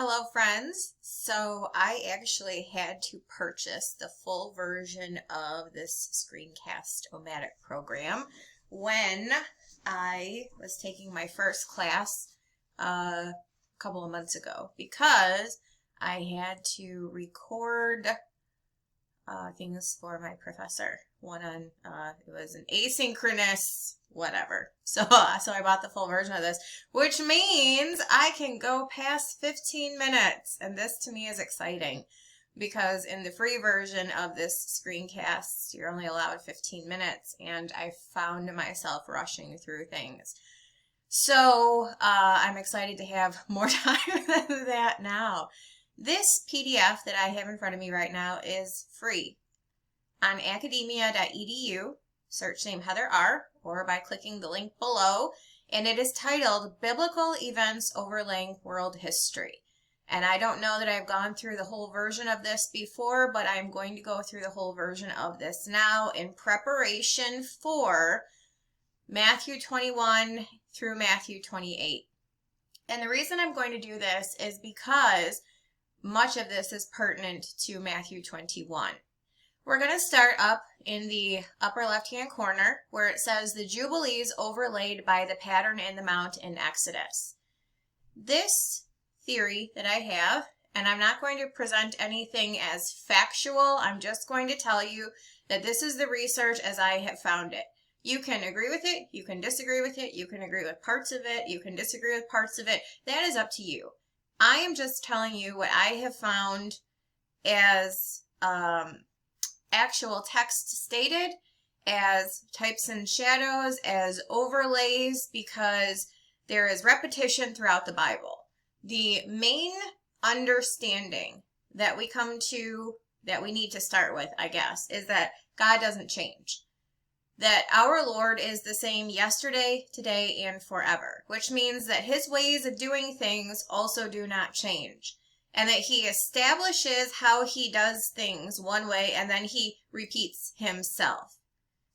Hello friends. So I actually had to purchase the full version of this screencast-o-matic program when I was taking my first class a couple of months ago because I had to record things for my professor. One on, it was an asynchronous whatever. So I bought the full version of this, which means I can go past 15 minutes. And this to me is exciting because in the free version of this screencast, you're only allowed 15 minutes. And I found myself rushing through things. So I'm excited to have more time than that now. This PDF that I have in front of me right now is free on academia.edu. Search name Heather R. or by clicking the link below, and it is titled Biblical Events Overlaying World History. And I don't know that I've gone through the whole version of this before, but I'm going to go through the whole version of this now in preparation for Matthew 21 through Matthew 28. And the reason I'm going to do this is because much of this is pertinent to Matthew 21. We're going to start up in the upper left-hand corner where it says the jubilees overlaid by the pattern in the mount in Exodus. This theory that I have, and I'm not going to present anything as factual, I'm just going to tell you that this is the research as I have found it. You can agree with it, you can disagree with it, you can agree with parts of it, you can disagree with parts of it. That is up to you. I am just telling you what I have found as actual text stated, as types and shadows, as overlays, because there is repetition throughout the Bible. The main understanding that we come to, that we need to start with, I guess, is that God doesn't change. That our Lord is the same yesterday, today, and forever, which means that his ways of doing things also do not change. And that he establishes how he does things one way and then he repeats himself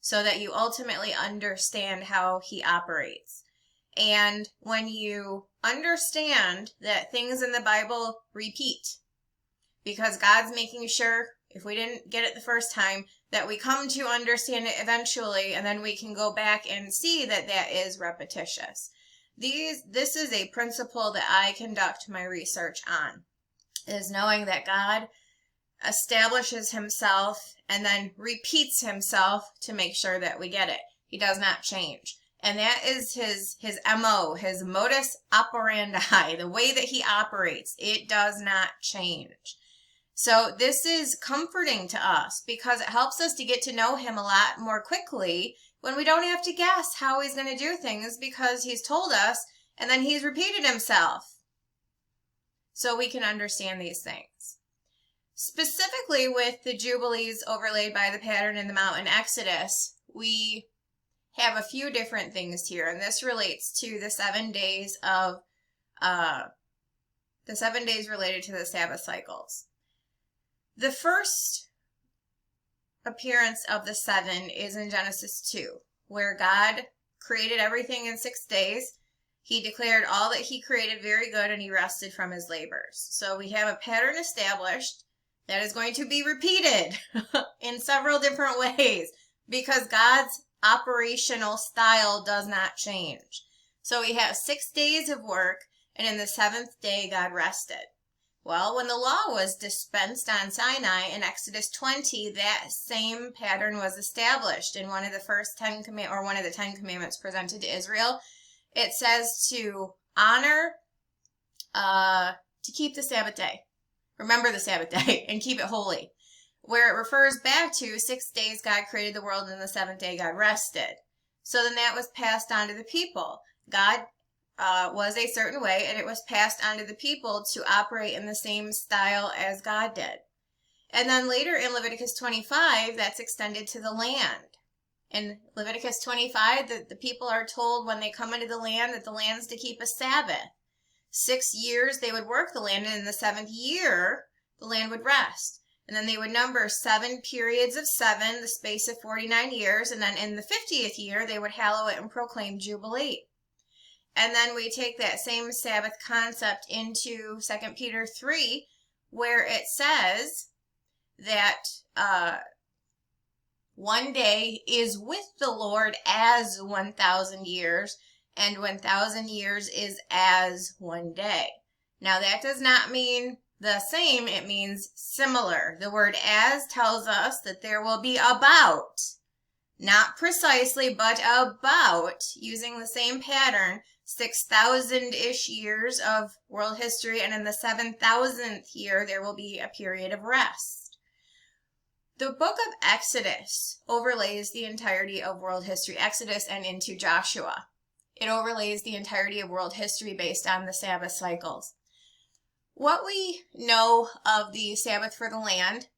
so that you ultimately understand how he operates. And when you understand that things in the Bible repeat, because God's making sure, if we didn't get it the first time, that we come to understand it eventually, and then we can go back and see that that is repetitious. This is a principle that I conduct my research on, is knowing that God establishes himself and then repeats himself to make sure that we get it. He does not change. And that is his MO, his modus operandi, the way that he operates. It does not change. So this is comforting to us because it helps us to get to know him a lot more quickly when we don't have to guess how he's going to do things because he's told us and then he's repeated himself. So we can understand these things. Specifically with the jubilees overlaid by the pattern in the mount in Exodus, we have a few different things here, and this relates to the 7 days of the 7 days related to the Sabbath cycles. The first appearance of the 7 is in Genesis 2, where God created everything in 6 days. He declared all that he created very good, and he rested from his labors. So we have a pattern established that is going to be repeated in several different ways because God's operational style does not change. So we have 6 days of work, and in the 7th day God rested. Well, when the law was dispensed on Sinai in Exodus 20, that same pattern was established in one of the first 10 commandments, or one of the 10 commandments presented to Israel. It says to honor, to keep the Sabbath day. Remember the Sabbath day and keep it holy. Where it refers back to 6 days God created the world and the 7th day God rested. So then that was passed on to the people. God was a certain way, and it was passed on to the people to operate in the same style as God did. And then later in Leviticus 25, that's extended to the land. In Leviticus 25, the people are told when they come into the land that the land's to keep a Sabbath. 6 years they would work the land, and in the 7th year, the land would rest. And then they would number 7 periods of 7, the space of 49 years, and then in the 50th year, they would hallow it and proclaim jubilee. And then we take that same Sabbath concept into 2 Peter 3, where it says that one day is with the Lord as 1,000 years, and 1,000 years is as one day. Now that does not mean the same, it means similar. The word as tells us that there will be about, not precisely, but about, using the same pattern, 6,000-ish years of world history, and in the 7,000th year there will be a period of rest. The book of Exodus overlays the entirety of world history, Exodus and into Joshua. It overlays the entirety of world history based on the Sabbath cycles. What we know of the Sabbath for the land,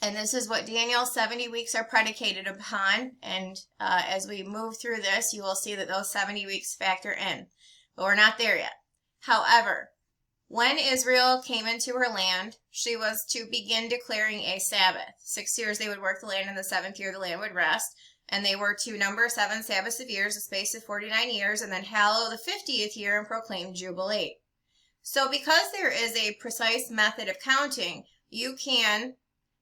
and this is what Daniel's 70 weeks are predicated upon, and as we move through this, you will see that those 70 weeks factor in, but we're not there yet. However, when Israel came into her land, she was to begin declaring a Sabbath. 6 years they would work the land, and the 7th year the land would rest. And they were to number 7 Sabbaths of years, a space of 49 years, and then hallow the 50th year and proclaim jubilee. So because there is a precise method of counting, you can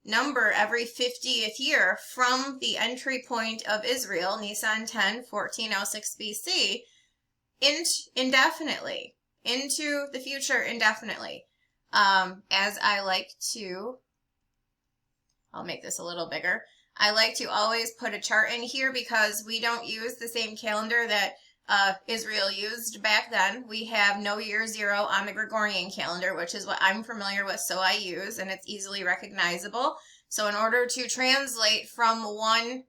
number every 50th year from the entry point of Israel, Nisan 10, 1406 BC, indefinitely. Into the future indefinitely. As I like to, I'll make this a little bigger. I like to always put a chart in here because we don't use the same calendar that Israel used back then. We have no year zero on the Gregorian calendar, which is what I'm familiar with, so I use, and it's easily recognizable. So in order to translate from one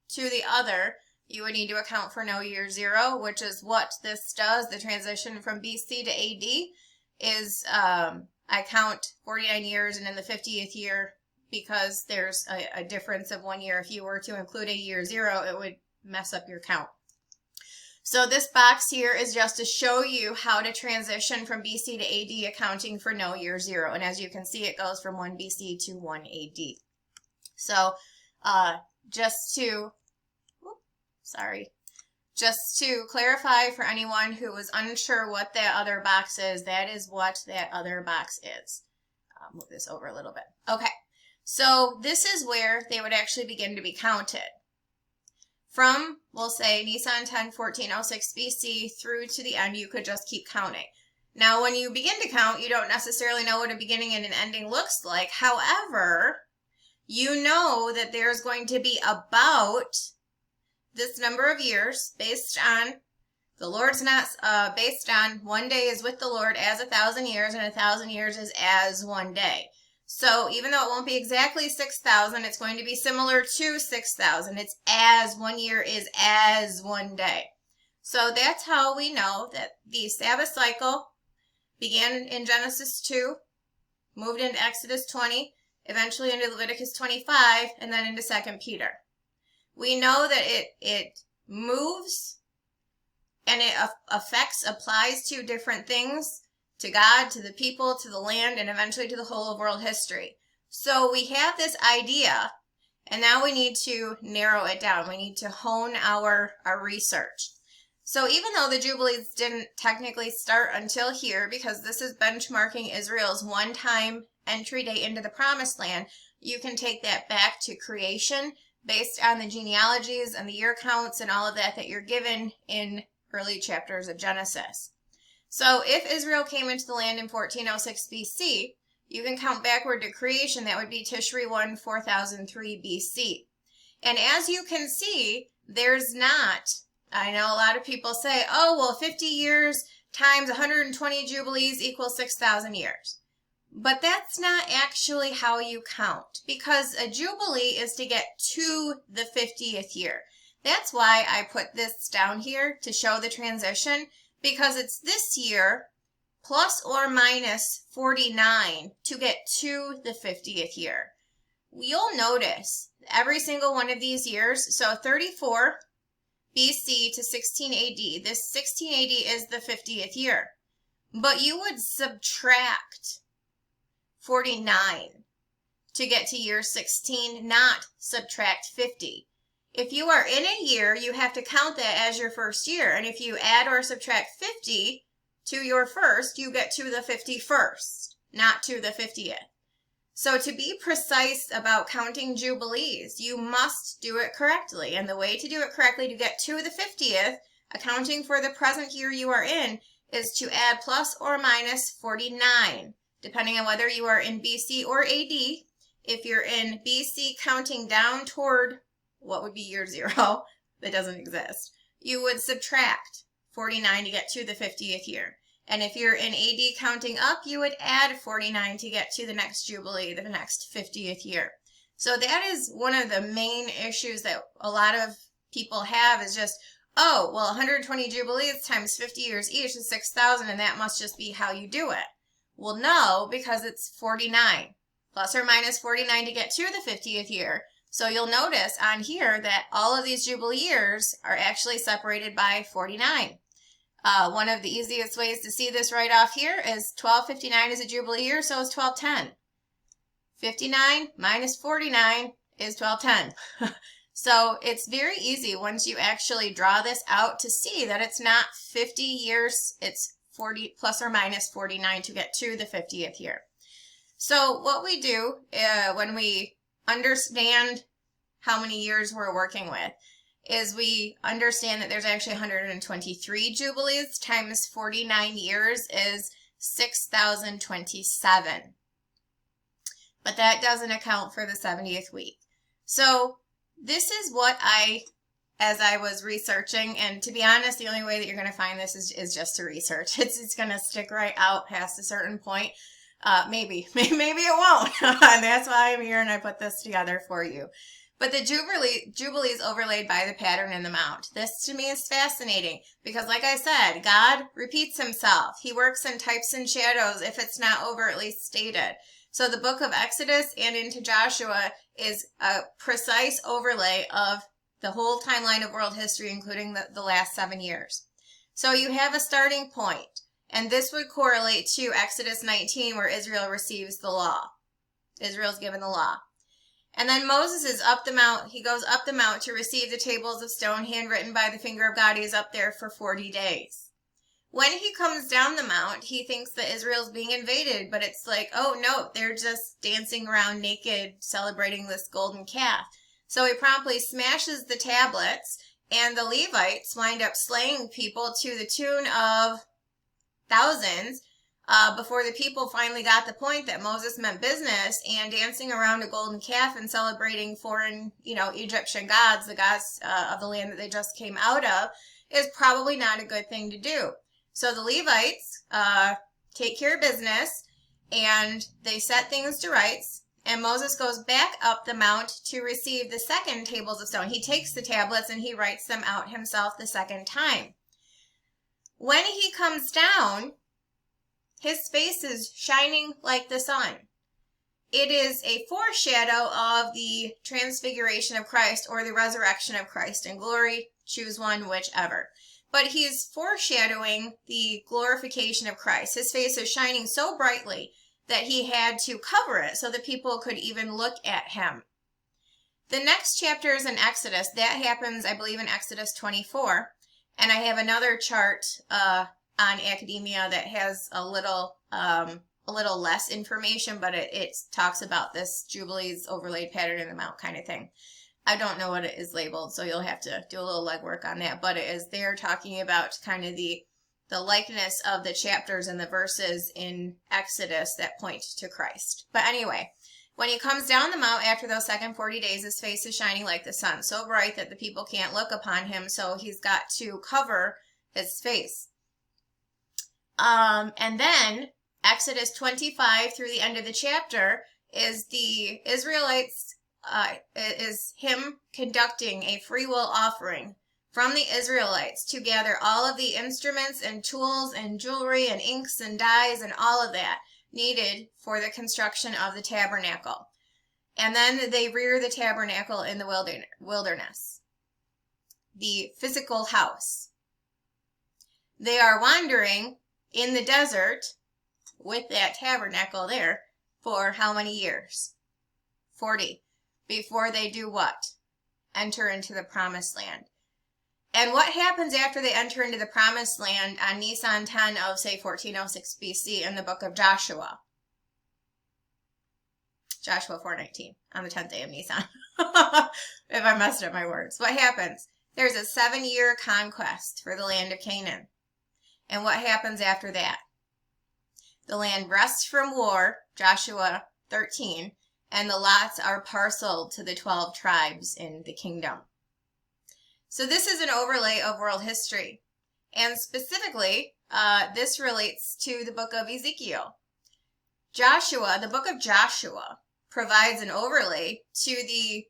to the other, you would need to account for no year zero, which is what this does. The transition from BC to AD is, I count 49 years, and in the 50th year, because there's a difference of 1 year, if you were to include a year zero, it would mess up your count. So this box here is just to show you how to transition from BC to AD, accounting for no year zero. And as you can see, it goes from 1 BC to 1 AD. So just to clarify for anyone who was unsure what that other box is, that is what that other box is. I'll move this over a little bit. Okay, so this is where they would actually begin to be counted. From, we'll say, Nisan 10, 1406 BC through to the end, you could just keep counting. Now, when you begin to count, you don't necessarily know what a beginning and an ending looks like. However, you know that there's going to be about this number of years based on the Lord's not based on 1 day is with the Lord as 1,000 years, and 1,000 years is as 1 day. So even though it won't be exactly 6,000, it's going to be similar to 6,000. It's as 1 year is as 1 day. So that's how we know that the Sabbath cycle began in Genesis 2, moved into Exodus 20, eventually into Leviticus 25, and then into 2 Peter. We know that it moves and it applies to different things, to God, to the people, to the land, and eventually to the whole of world history. So we have this idea, and now we need to narrow it down. We need to hone our research. So even though the Jubilees didn't technically start until here, because this is benchmarking Israel's one-time entry date into the Promised Land, you can take that back to creation based on the genealogies and the year counts and all of that you're given in early chapters of Genesis. So if Israel came into the land in 1406 BC, you can count backward to creation. That would be Tishri 1, 4003 BC. And as you can see, there's not, I know a lot of people say, oh, well, 50 years times 120 Jubilees equals 6,000 years. But that's not actually how you count, because a Jubilee is to get to the 50th year. That's why I put this down here to show the transition, because it's this year plus or minus 49 to get to the 50th year. You'll notice every single one of these years, so 34 BC to 16 AD, this 16 AD is the 50th year. But you would subtract 49 to get to year 16, not subtract 50. If you are in a year, you have to count that as your first year. And if you add or subtract 50 to your first, you get to the 51st, not to the 50th. So to be precise about counting jubilees, you must do it correctly. And the way to do it correctly to get to the 50th, accounting for the present year you are in, is to add plus or minus 49, depending on whether you are in BC or AD. If you're in BC counting down toward what would be year 0, that doesn't exist, you would subtract 49 to get to the 50th year. And if you're in AD counting up, you would add 49 to get to the next jubilee, the next 50th year. So that is one of the main issues that a lot of people have, is just, oh, well, 120 jubilees times 50 years each is 6,000, and that must just be how you do it. Well, no, because it's 49, plus or minus 49 to get to the 50th year. So you'll notice on here that all of these jubilee years are actually separated by 49. One of the easiest ways to see this right off here is 1259 is a jubilee year, so is 1210. 59 minus 49 is 1210. So it's very easy once you actually draw this out to see that it's not 50 years, it's 40 plus or minus 49 to get to the 50th year. So what we do when we understand how many years we're working with is we understand that there's actually 123 jubilees times 49 years is 6,027. But that doesn't account for the 70th week. So this is what as I was researching, and to be honest, the only way that you're going to find this is just to research. It's going to stick right out past a certain point. Maybe it won't. And that's why I'm here and I put this together for you. But the jubilees overlaid by the pattern in the mount. This to me is fascinating because, like I said, God repeats himself. He works in types and shadows if it's not overtly stated. So the book of Exodus and into Joshua is a precise overlay of the whole timeline of world history, including the last 7 years. So you have a starting point, and this would correlate to Exodus 19, where Israel receives the law. Israel's given the law. And then Moses is up the mount. He goes up the mount to receive the tables of stone handwritten by the finger of God. He's up there for 40 days. When he comes down the mount, he thinks that Israel's being invaded, but it's like, oh no, they're just dancing around naked, celebrating this golden calf. So he promptly smashes the tablets, and the Levites wind up slaying people to the tune of thousands, before the people finally got the point that Moses meant business, and dancing around a golden calf and celebrating foreign, Egyptian gods, the gods of the land that they just came out of, is probably not a good thing to do. So the Levites take care of business, and they set things to rights, and Moses goes back up the mount to receive the second tables of stone. He takes the tablets and he writes them out himself the second time. When he comes down, his face is shining like the sun. It is a foreshadow of the transfiguration of Christ or the resurrection of Christ in glory. Choose one, whichever. But he's foreshadowing the glorification of Christ. His face is shining so brightly that he had to cover it so that people could even look at him. The next chapter is in Exodus. That happens, I believe, in Exodus 24. And I have another chart on academia that has a little less information, but it talks about this Jubilees overlaid pattern in the mount kind of thing. I don't know what it is labeled, so you'll have to do a little legwork on that, but it is there talking about kind of the likeness of the chapters and the verses in Exodus that point to Christ. But anyway, when he comes down the mount after those second 40 days, his face is shining like the sun, so bright that the people can't look upon him, so he's got to cover his face. And then Exodus 25 through the end of the chapter is the Israelites, is him conducting a free will offering from the Israelites to gather all of the instruments and tools and jewelry and inks and dyes and all of that needed for the construction of the tabernacle. And then they rear the tabernacle in the wilderness, the physical house. They are wandering in the desert with that tabernacle there for how many years? 40. Before they do what? enter into the promised land. And what happens after they enter into the promised land on Nisan 10 of, say, 1406 BC in the book of Joshua? Joshua 4:19, on the 10th day of Nisan. If I messed up my words. What happens? There's a 7-year conquest for the land of Canaan. And what happens after that? The land rests from war, Joshua 13, and the lots are parceled to the 12 tribes in the kingdom. So this is an overlay of world history. And specifically, this relates to the book of Ezekiel. Joshua, the book of Joshua, provides an overlay to the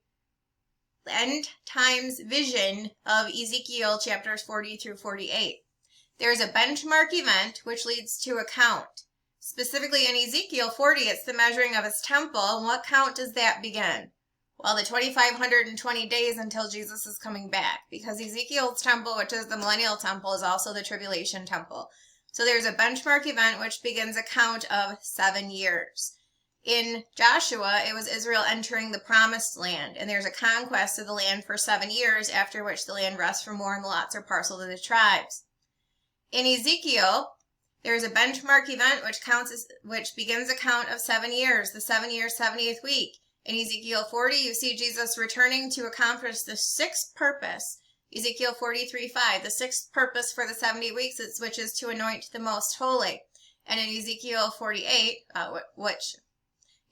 end times vision of Ezekiel chapters 40 through 48. There's a benchmark event which leads to a count. Specifically in Ezekiel 40, it's the measuring of his temple. And what count does that begin? Well, the 2,520 days until Jesus is coming back, because Ezekiel's temple, which is the millennial temple, is also the tribulation temple. So there's a benchmark event which begins a count of 7 years. In Joshua, it was Israel entering the promised land, and there's a conquest of the land for 7 years, after which the land rests from war and the lots are parceled to the tribes. In Ezekiel, there's a benchmark event which begins a count of 7 years, the 7-year 70th week. In Ezekiel 40, you see Jesus returning to accomplish the 6th purpose. Ezekiel 43:5, the 6th purpose for the 70 weeks, which is to anoint the most holy. And in Ezekiel 48, which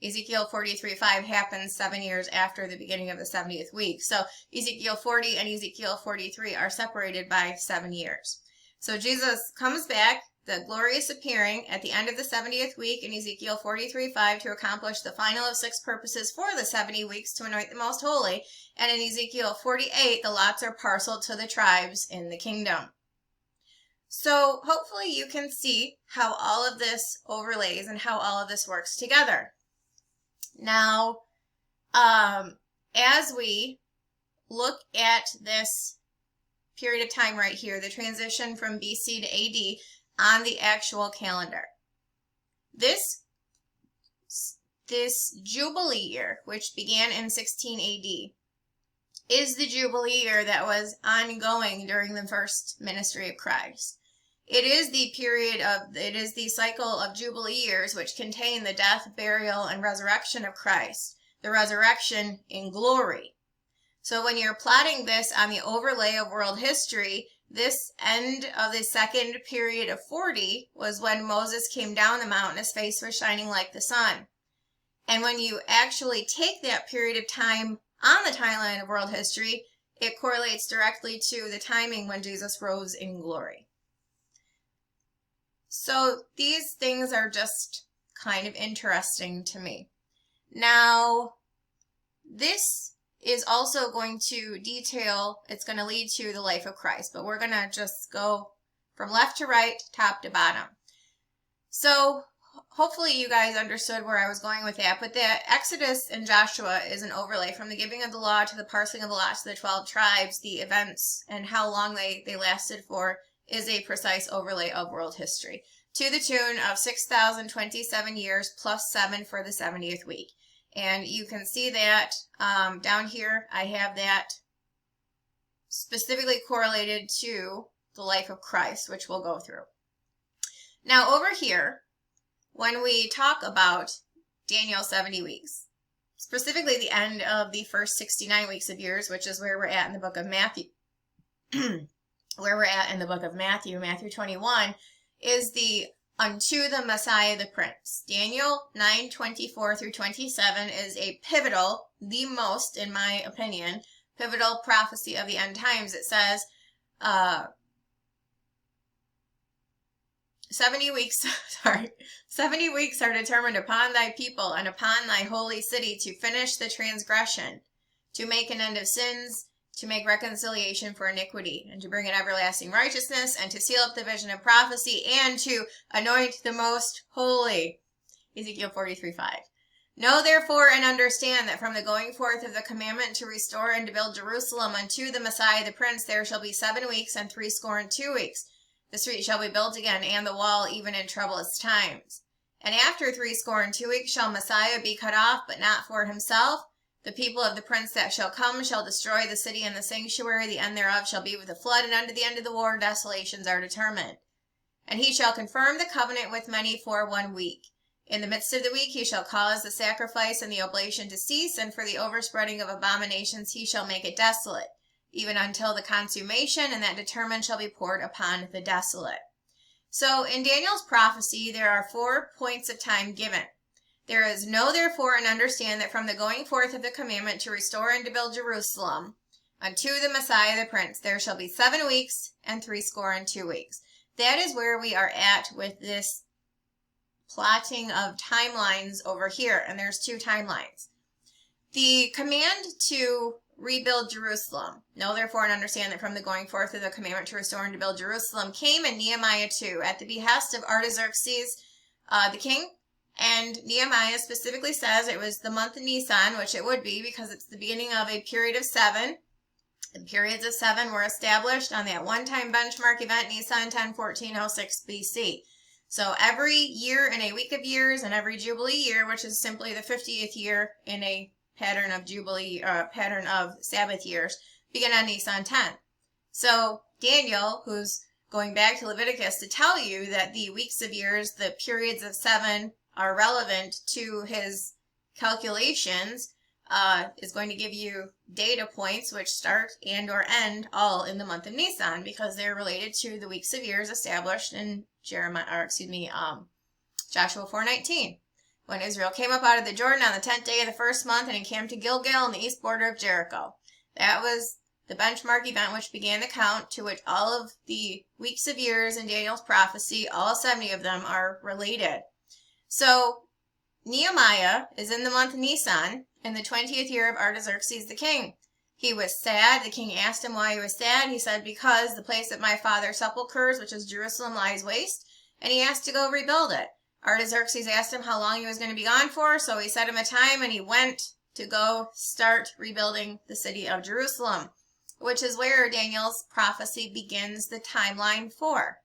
Ezekiel 43:5 happens 7 years after the beginning of the 70th week. So Ezekiel 40 and Ezekiel 43 are separated by 7 years. So Jesus comes back, the glorious appearing at the end of the 70th week in Ezekiel 43:5 to accomplish the final of 6 purposes for the 70 weeks to anoint the most holy. And in Ezekiel 48, the lots are parceled to the tribes in the kingdom. So hopefully you can see how all of this overlays and how all of this works together. Now, as we look at this period of time right here, the transition from BC to AD on the actual calendar, this Jubilee year, which began in 16 AD, is the Jubilee year that was ongoing during the first ministry of Christ. It is the cycle of Jubilee years which contain the death, burial, and resurrection of Christ, the resurrection in glory. So when you're plotting this on the overlay of world history, this end of the second period of 40 was when Moses came down the mountain, his face was shining like the sun. And when you actually take that period of time on the timeline of world history, it correlates directly to the timing when Jesus rose in glory. So these things are just kind of interesting to me. Now, this is also going to detail, it's going to lead to the life of Christ, but we're going to just go from left to right, top to bottom. So hopefully you guys understood where I was going with that, but the Exodus and Joshua is an overlay from the giving of the law to the parceling of the lots to the 12 tribes. The events and how long they lasted for is a precise overlay of world history, to the tune of 6,027 years plus 7 for the 70th week. And you can see that down here, I have that specifically correlated to the life of Christ, which we'll go through. Now over here, when we talk about Daniel's 70 weeks, specifically the end of the first 69 weeks of years, which is where we're at in the book of Matthew, Matthew 21, is the unto the Messiah the Prince. Daniel 9:24 through 27 is a pivotal, the most, in my opinion, pivotal prophecy of the end times. It says, 70 weeks are determined upon thy people and upon thy holy city to finish the transgression, to make an end of sins, to make reconciliation for iniquity, and to bring an everlasting righteousness, and to seal up the vision of prophecy, and to anoint the most holy. Ezekiel 43:5. Know therefore and understand that from the going forth of the commandment to restore and to build Jerusalem unto the Messiah the Prince, there shall be 7 weeks and 62 weeks. The street shall be built again, and the wall even in troublous times. And after 62 weeks shall Messiah be cut off, but not for himself, The people of the prince that shall come shall destroy the city and the sanctuary. The end thereof shall be with a flood, and unto the end of the war desolations are determined. And he shall confirm the covenant with many for 1 week. In the midst of the week he shall cause the sacrifice and the oblation to cease, and for the overspreading of abominations he shall make it desolate, even until the consummation, and that determined shall be poured upon the desolate. So in Daniel's prophecy, there are 4 points of time given. There is know therefore and understand that from the going forth of the commandment to restore and to build Jerusalem unto the Messiah the Prince, there shall be 7 weeks and 62 weeks. That is where we are at with this plotting of timelines over here. And there's 2 timelines. The command to rebuild Jerusalem, know therefore and understand that from the going forth of the commandment to restore and to build Jerusalem, came in Nehemiah 2 at the behest of Artaxerxes the king. And Nehemiah specifically says it was the month of Nisan, which it would be because it's the beginning of a period of 7. The periods of 7 were established on that one-time benchmark event, Nisan 10/14/06 BC. So every year in a week of years, and every Jubilee year, which is simply the 50th year in a pattern of Jubilee, pattern of Sabbath years, begin on Nisan 10. So Daniel, who's going back to Leviticus to tell you that the weeks of years, the periods of 7 are relevant to his calculations, is going to give you data points which start and or end all in the month of Nisan, because they're related to the weeks of years established in Joshua 4:19. When Israel came up out of the Jordan on the 10th day of the first month and encamped to Gilgal on the east border of Jericho. That was the benchmark event which began the count, to which all of the weeks of years in Daniel's prophecy, all 70 of them, are related. So Nehemiah is in the month Nisan in the 20th year of Artaxerxes the king. He was sad. The king asked him why he was sad. He said, because the place that my father sepulchers, which is Jerusalem, lies waste, and he asked to go rebuild it. Artaxerxes asked him how long he was going to be gone for, so he set him a time, and he went to go start rebuilding the city of Jerusalem, which is where Daniel's prophecy begins the timeline for.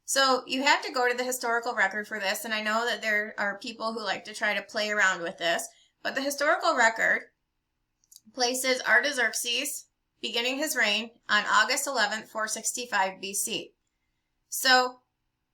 So you have to go to the historical record for this, and I know that there are people who like to try to play around with this, but the historical record places Artaxerxes beginning his reign on August 11th, 465 BC. So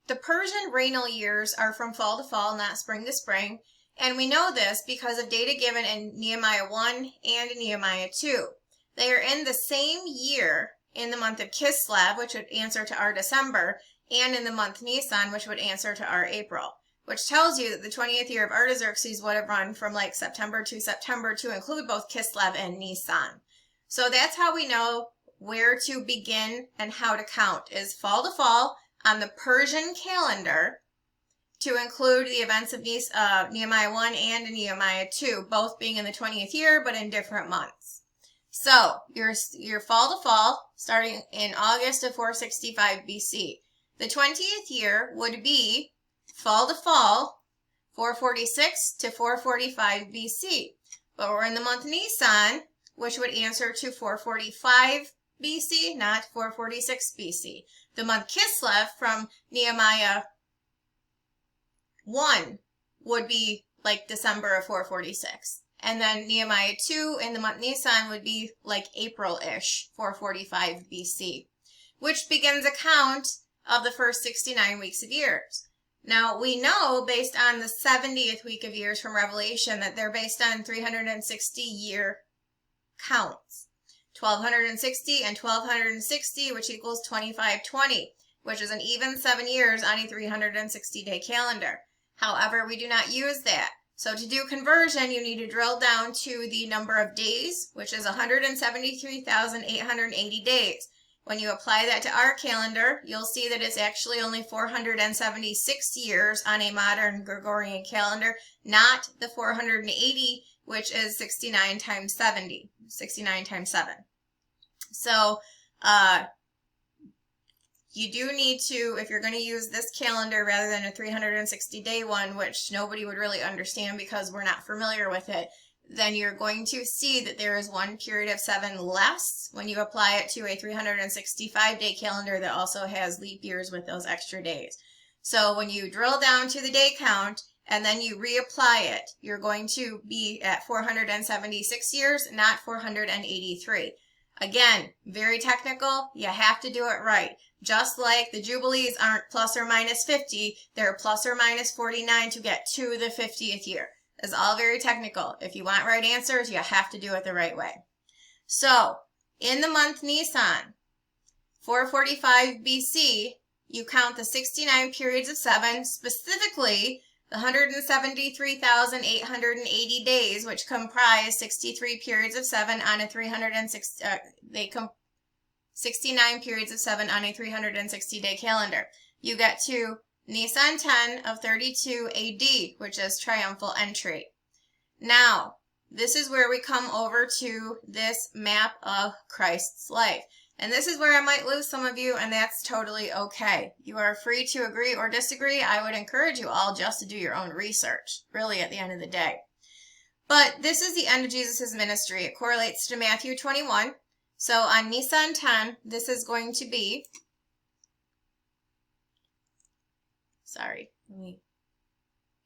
the Persian regnal years are from fall to fall, not spring to spring, and we know this because of data given in Nehemiah 1 and Nehemiah 2. They are in the same year in the month of Kislev, which would answer to our December, and in the month Nisan, which would answer to our April, which tells you that the 20th year of Artaxerxes would have run from like September to include both Kislev and Nisan. So that's how we know where to begin and how to count, is fall to fall on the Persian calendar, to include the events of Nehemiah 1 and Nehemiah 2, both being in the 20th year, but in different months. So your fall to fall, starting in August of 465 BC. The 20th year would be fall to fall, 446 to 445 BC. But we're in the month Nisan, which would answer to 445 BC, not 446 BC. The month Kislev from Nehemiah 1 would be like December of 446. And then Nehemiah 2 in the month Nisan would be like April-ish, 445 BC, which begins a count of the first 69 weeks of years. Now, we know based on the 70th week of years from Revelation that they're based on 360-year counts. 1260 and 1260, which equals 2520, which is an even 7 years on a 360-day calendar. However, we do not use that. So to do conversion, you need to drill down to the number of days, which is 173,880 days. When you apply that to our calendar, you'll see that it's actually only 476 years on a modern Gregorian calendar, not the 480, which is 69 times 70, 69 times 7. So you do need to, if you're going to use this calendar rather than a 360-day one, which nobody would really understand because we're not familiar with it, then you're going to see that there is one period of 7 less when you apply it to a 365-day calendar that also has leap years with those extra days. So when you drill down to the day count and then you reapply it, you're going to be at 476 years, not 483. Again, very technical. You have to do it right. Just like the jubilees aren't plus or minus 50, they're plus or minus 49 to get to the 50th year. It's all very technical. If you want right answers, you have to do it the right way. So, in the month Nisan, 445 BC, you count the 69 periods of 7, specifically the 173,880 days, which comprise 63 periods of 7 on a 69 periods of 7 on a 360-day calendar. You get to Nisan 10 of 32 AD, which is triumphal entry. Now, this is where we come over to this map of Christ's life. And this is where I might lose some of you, and that's totally okay. You are free to agree or disagree. I would encourage you all just to do your own research, really, at the end of the day. But this is the end of Jesus' ministry. It correlates to Matthew 21. So on Nisan 10, this is going to be... Sorry, let me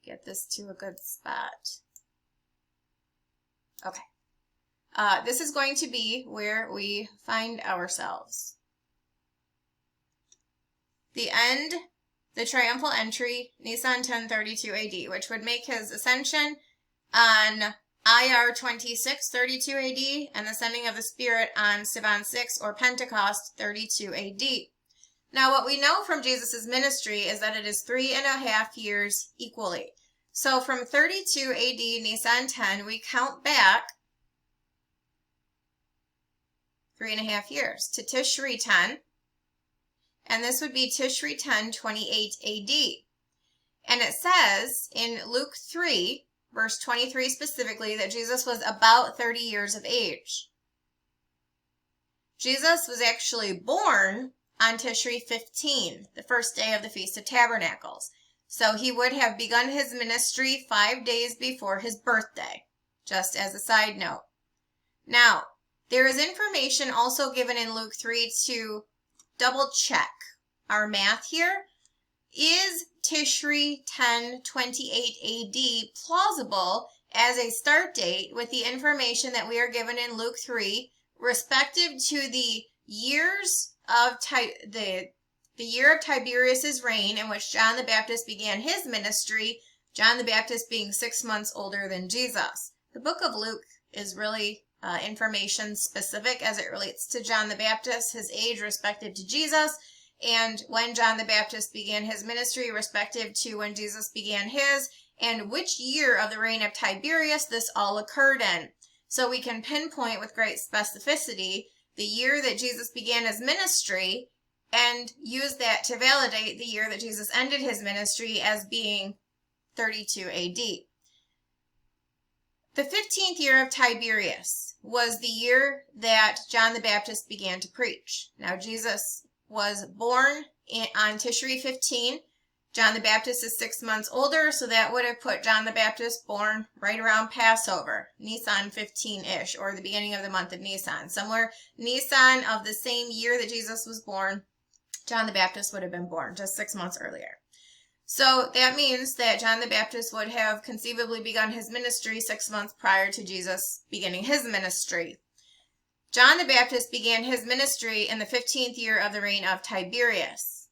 get this to a good spot. Okay. This is going to be where we find ourselves. The end, the triumphal entry, Nisan 1032 AD, which would make his ascension on IR 2632 AD and the sending of the Spirit on Sivan 6 or Pentecost 32 AD. Now what we know from Jesus' ministry is that it is 3.5 years equally. So from 32 AD, Nisan 10, we count back 3.5 years to Tishri 10, and this would be Tishri 10, 28 AD. And it says in Luke 3, verse 23 specifically, that Jesus was about 30 years of age. Jesus was actually born on Tishri 15, the first day of the Feast of Tabernacles. So he would have begun his ministry 5 days before his birthday, just as a side note. Now, there is information also given in Luke 3 to double check our math here. Is Tishri 1028 AD plausible as a start date with the information that we are given in Luke 3 respective to the years of the year of Tiberius's reign in which John the Baptist began his ministry, John the Baptist being 6 months older than Jesus? The book of Luke is really information specific as it relates to John the Baptist, his age respective to Jesus, and when John the Baptist began his ministry respective to when Jesus began his, and which year of the reign of Tiberius this all occurred in. So we can pinpoint with great specificity the year that Jesus began his ministry and use that to validate the year that Jesus ended his ministry as being 32 AD. The 15th year of Tiberius was the year that John the Baptist began to preach. Now, Jesus was born on Tishri 15. John the Baptist is 6 months older, so that would have put John the Baptist born right around Passover, Nisan 15-ish, or the beginning of the month of Nisan. Somewhere Nisan of the same year that Jesus was born, John the Baptist would have been born, just 6 months earlier. So that means that John the Baptist would have conceivably begun his ministry 6 months prior to Jesus beginning his ministry. John the Baptist began his ministry in the 15th year of the reign of Tiberius.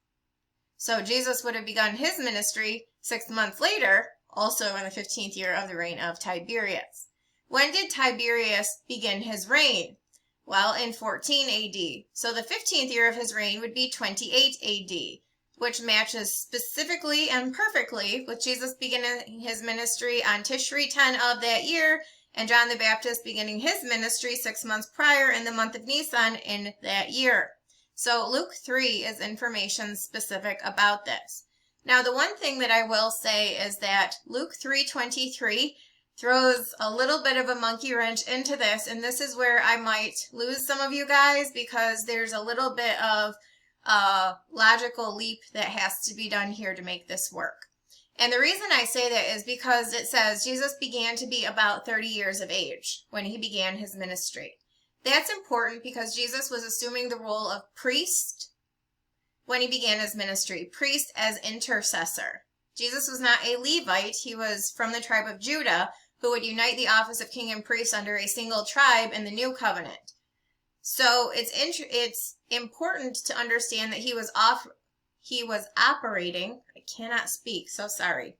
So Jesus would have begun his ministry 6 months later, also in the 15th year of the reign of Tiberius. When did Tiberius begin his reign? Well, in 14 AD. So the 15th year of his reign would be 28 AD. Which matches specifically and perfectly with Jesus beginning his ministry on Tishri 10 of that year, and John the Baptist beginning his ministry 6 months prior in the month of Nisan in that year. So Luke 3 is information specific about this. Now, the one thing that I will say is that Luke 3:23 throws a little bit of a monkey wrench into this, and this is where I might lose some of you guys because there's a little bit of logical leap that has to be done here to make this work. And the reason I say that is because it says Jesus began to be about 30 years of age when he began his ministry. That's important because Jesus was assuming the role of priest when he began his ministry, priest as intercessor. Jesus was not a Levite. He was from the tribe of Judah, who would unite the office of king and priest under a single tribe in the new covenant. So it's important to understand that he was operating, I cannot speak, so sorry.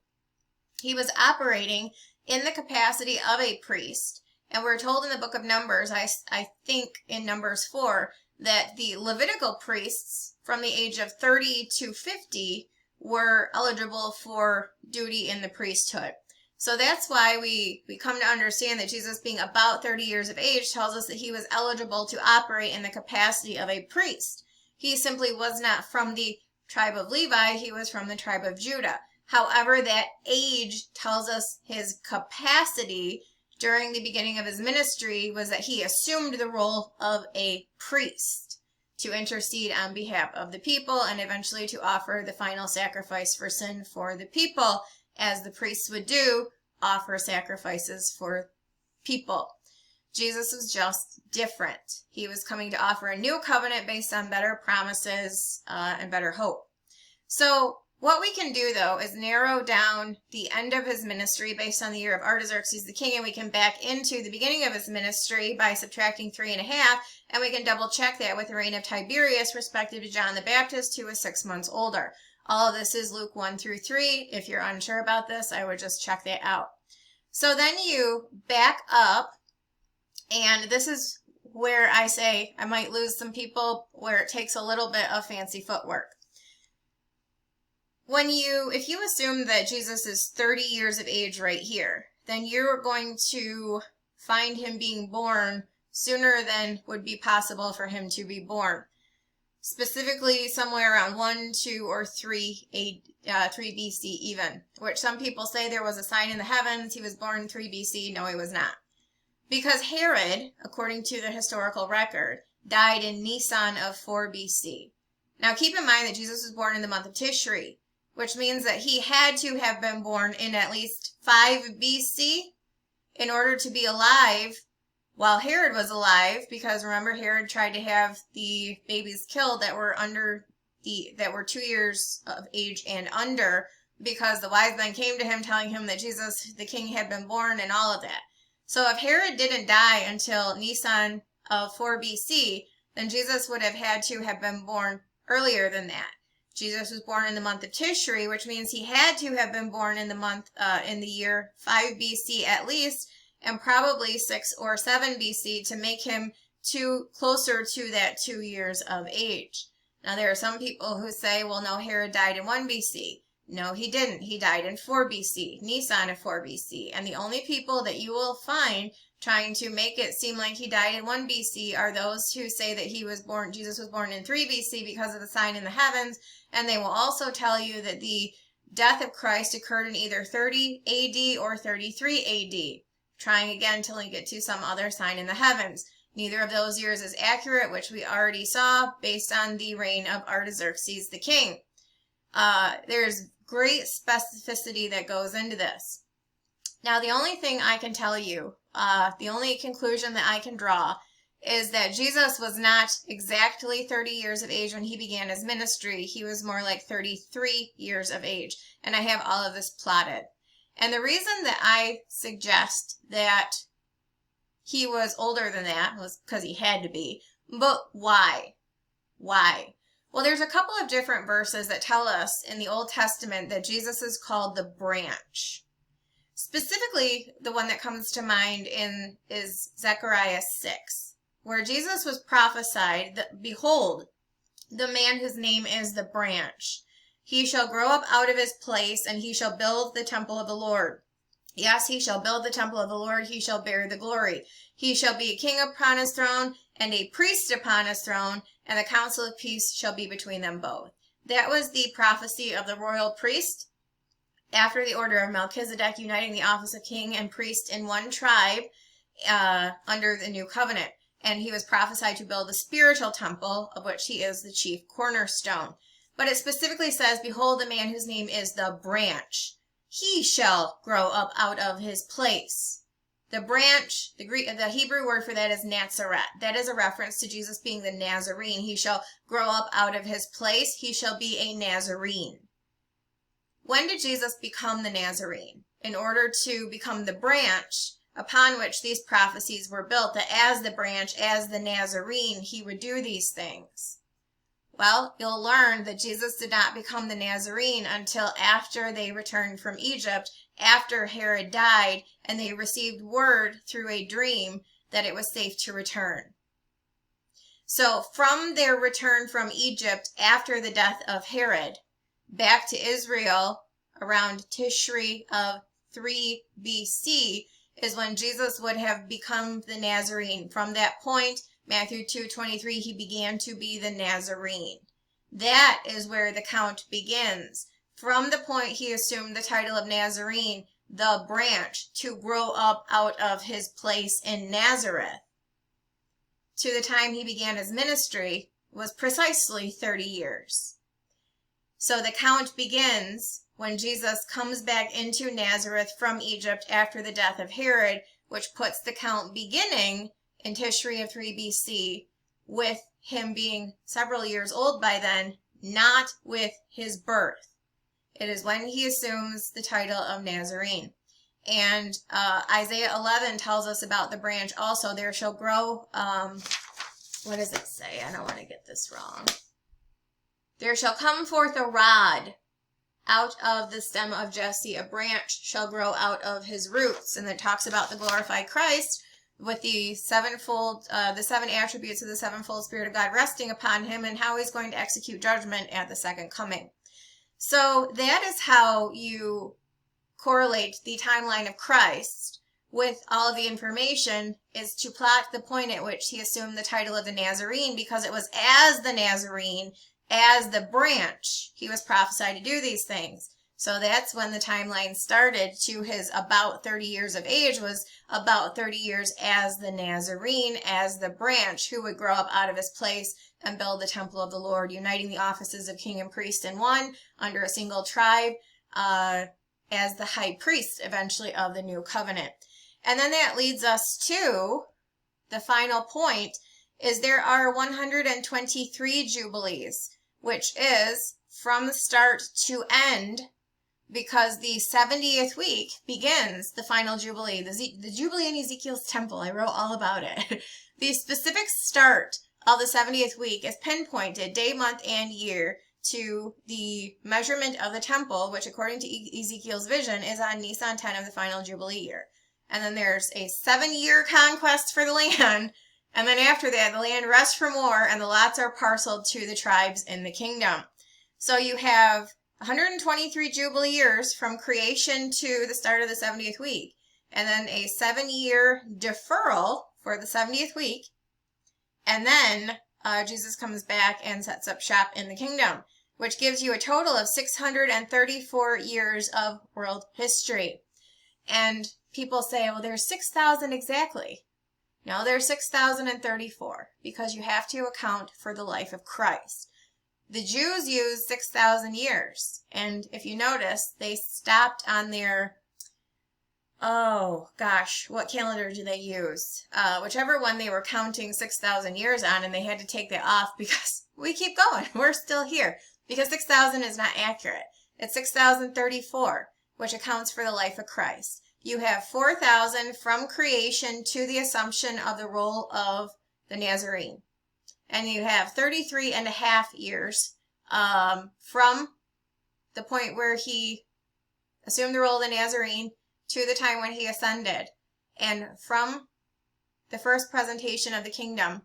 He was operating in the capacity of a priest. And we're told in the book of Numbers, I think in Numbers 4, that the Levitical priests from the age of 30 to 50 were eligible for duty in the priesthood. So that's why we come to understand that Jesus, being about 30 years of age, tells us that he was eligible to operate in the capacity of a priest. He simply was not from the tribe of Levi, he was from the tribe of Judah. However, that age tells us his capacity during the beginning of his ministry was that he assumed the role of a priest to intercede on behalf of the people and eventually to offer the final sacrifice for sin for the people, as the priests would do, offer sacrifices for people. Jesus was just different. He was coming to offer a new covenant based on better promises and better hope. So what we can do, though, is narrow down the end of his ministry based on the year of Artaxerxes the king, and we can back into the beginning of his ministry by subtracting 3.5, and we can double check that with the reign of Tiberius, respective to John the Baptist, who was 6 months older. All of this is Luke 1 through 3. If you're unsure about this, I would just check that out. So then you back up, and this is where I say I might lose some people, where it takes a little bit of fancy footwork. If you assume that Jesus is 30 years of age right here, then you're going to find him being born sooner than would be possible for him to be born. Specifically somewhere around 1, 2, or 3 BC even, which some people say there was a sign in the heavens, he was born 3 BC. No, he was not. Because Herod, according to the historical record, died in Nisan of 4 BC. Now keep in mind that Jesus was born in the month of Tishri, which means that he had to have been born in at least 5 BC in order to be alive while Herod was alive, because remember, Herod tried to have the babies killed that were 2 years of age and under, because the wise men came to him telling him that Jesus the king had been born and all of that. So if Herod didn't die until Nisan of 4 BC, then Jesus would have had to have been born earlier than that. Jesus was born in the month of Tishri, which means he had to have been born in the year 5 BC at least, and probably 6 or 7 BC to make him closer to that 2 years of age. Now there are some people who say, well, no, Herod died in 1 BC. No, he didn't. He died in 4 BC, Nisan of 4 BC. And the only people that you will find trying to make it seem like he died in 1 BC are those who say that Jesus was born in 3 BC because of the sign in the heavens. And they will also tell you that the death of Christ occurred in either 30 AD or 33 AD, trying again to link it to some other sign in the heavens. Neither of those years is accurate, which we already saw based on the reign of Artaxerxes the king. There's great specificity that goes into this. Now, the only thing I can tell you, the only conclusion that I can draw is that Jesus was not exactly 30 years of age when he began his ministry. He was more like 33 years of age. And I have all of this plotted. And the reason that I suggest that he was older than that was because he had to be. But why? Why? Well, there's a couple of different verses that tell us in the Old Testament that Jesus is called the branch. Specifically, the one that comes to mind is Zechariah 6, where Jesus was prophesied that, behold, the man whose name is the branch. He shall grow up out of his place, and he shall build the temple of the Lord. Yes, he shall build the temple of the Lord, he shall bear the glory. He shall be a king upon his throne, and a priest upon his throne, and the council of peace shall be between them both. That was the prophecy of the royal priest, after the order of Melchizedek, uniting the office of king and priest in one tribe under the new covenant. And he was prophesied to build the spiritual temple, of which he is the chief cornerstone. But it specifically says, behold, the man whose name is the branch. He shall grow up out of his place. The branch, the Hebrew word for that is Nazareth. That is a reference to Jesus being the Nazarene. He shall grow up out of his place. He shall be a Nazarene. when did Jesus become the Nazarene? In order to become the branch upon which these prophecies were built, that as the branch, as the Nazarene, he would do these things. Well, you'll learn that Jesus did not become the Nazarene until after they returned from Egypt, after Herod died, and they received word through a dream that it was safe to return. So from their return from Egypt after the death of Herod, back to Israel around Tishri of 3 BC is when Jesus would have become the Nazarene. From that point, Matthew 2:23, he began to be the Nazarene. That is where the count begins. From the point he assumed the title of Nazarene, the branch, to grow up out of his place in Nazareth, to the time he began his ministry, was precisely 30 years. So the count begins when Jesus comes back into Nazareth from Egypt after the death of Herod, which puts the count beginning in Tishri of 3 BC, with him being several years old by then, not with his birth. It is when he assumes the title of Nazarene. And Isaiah 11 tells us about the branch also. There shall grow, what does it say? I don't want to get this wrong. There shall come forth a rod out of the stem of Jesse, a branch shall grow out of his roots. And it talks about the glorified Christ with the sevenfold, the 7 attributes of the sevenfold Spirit of God resting upon him, and how he's going to execute judgment at the second coming. So that is how you correlate the timeline of Christ with all of the information, is to plot the point at which he assumed the title of the Nazarene, because it was as the Nazarene, as the branch, he was prophesied to do these things. So that's when the timeline started to his about 30 years of age, was about 30 years as the Nazarene, as the branch who would grow up out of his place and build the temple of the Lord, uniting the offices of king and priest in one under a single tribe, as the high priest eventually of the new covenant. And then that leads us to the final point, is there are 123 jubilees, which is from start to end, because the 70th week begins the final jubilee, the jubilee in Ezekiel's temple. I wrote all about it. The specific start of the 70th week is pinpointed day, month, and year to the measurement of the temple, which according to Ezekiel's vision is on Nisan 10 of the final jubilee year. And then there's a 7-year conquest for the land. And then after that, the land rests from war, and the lots are parceled to the tribes in the kingdom. So you have 123 jubilee years from creation to the start of the 70th week. And then a 7-year deferral for the 70th week. And then Jesus comes back and sets up shop in the kingdom, which gives you a total of 634 years of world history. And people say, well, there's 6,000 exactly. No, there's 6,034, because you have to account for the life of Christ. The Jews used 6,000 years. And if you notice, they stopped on their, oh gosh, what calendar do they use? Whichever one they were counting 6,000 years on, and they had to take that off because we keep going. We're still here. Because 6,000 is not accurate. It's 6,034, which accounts for the life of Christ. You have 4,000 from creation to the assumption of the role of the Nazarene. And you have 33 and a half years from the point where he assumed the role of the Nazarene to the time when he ascended. And from the first presentation of the kingdom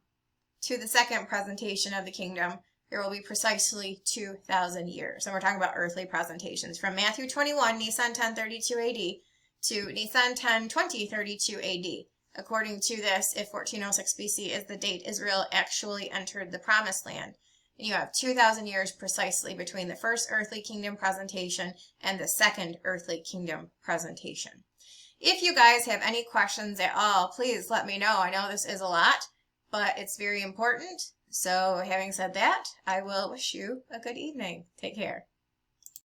to the second presentation of the kingdom, there will be precisely 2,000 years. And we're talking about earthly presentations. From Matthew 21, Nisan 1032 AD, to Nisan 10/20/32 AD. According to this, if 1406 BC is the date Israel actually entered the Promised Land. And you have 2,000 years precisely between the first earthly kingdom presentation and the second earthly kingdom presentation. If you guys have any questions at all, please let me know. I know this is a lot, but it's very important. So having said that, I will wish you a good evening. Take care.